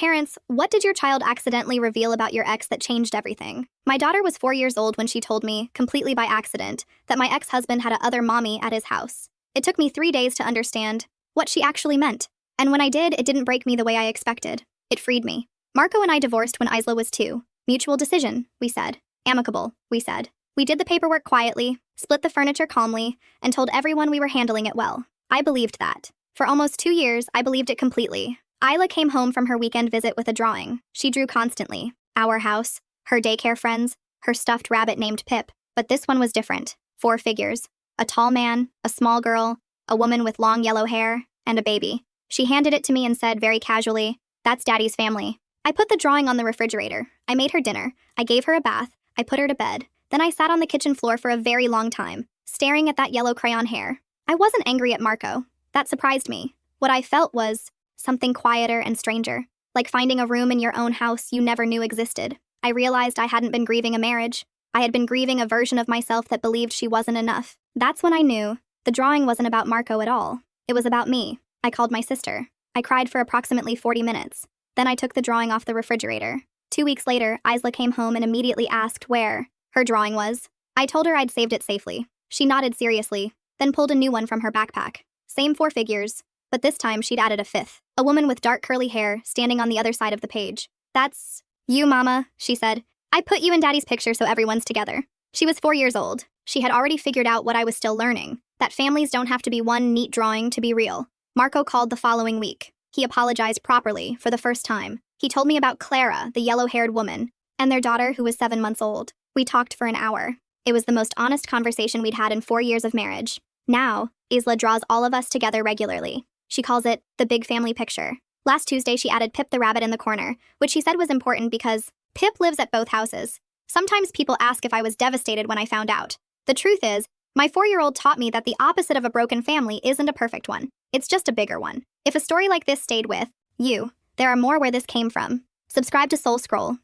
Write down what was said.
Parents, what did your child accidentally reveal about your ex that changed everything? My daughter was 4 years old when she told me, completely by accident, that my ex-husband had a other mommy at his house. It took me 3 days to understand what she actually meant. And when I did, it didn't break me the way I expected. It freed me. Marco and I divorced when Isla was 2. Mutual decision, we said. Amicable, we said. We did the paperwork quietly, split the furniture calmly, and told everyone we were handling it well. I believed that. For almost 2 years, I believed it completely. Isla came home from her weekend visit with a drawing. She drew constantly. Our house, her daycare friends, her stuffed rabbit named Pip. But this one was different. 4 figures. A tall man, a small girl, a woman with long yellow hair, and a baby. She handed it to me and said very casually, "That's Daddy's family." I put the drawing on the refrigerator. I made her dinner. I gave her a bath. I put her to bed. Then I sat on the kitchen floor for a very long time, staring at that yellow crayon hair. I wasn't angry at Marco. That surprised me. What I felt was something quieter and stranger, like finding a room in your own house you never knew existed. I realized I hadn't been grieving a marriage. I had been grieving a version of myself that believed she wasn't enough. That's when I knew the drawing wasn't about Marco at all. It was about me. I called my sister. I cried for approximately 40 minutes. Then I took the drawing off the refrigerator. 2 weeks later, Isla came home and immediately asked where her drawing was. I told her I'd saved it safely. She nodded seriously, then pulled a new one from her backpack. Same 4 figures, but this time she'd added a 5th. A woman with dark curly hair standing on the other side of the page. "That's you, Mama," she said. "I put you and Daddy's picture so everyone's together." She was 4 years old. She had already figured out what I was still learning, that families don't have to be one neat drawing to be real. Marco called the following week. He apologized properly for the first time. He told me about Clara, the yellow-haired woman, and their daughter who was 7 months old. We talked for an hour. It was the most honest conversation we'd had in 4 years of marriage. Now, Isla draws all of us together regularly. She calls it the big family picture. Last Tuesday, she added Pip the rabbit in the corner, which she said was important because Pip lives at both houses. Sometimes people ask if I was devastated when I found out. The truth is, my 4-year-old taught me that the opposite of a broken family isn't a perfect one. It's just a bigger one. If a story like this stayed with you, there are more where this came from. Subscribe to SoulScroll.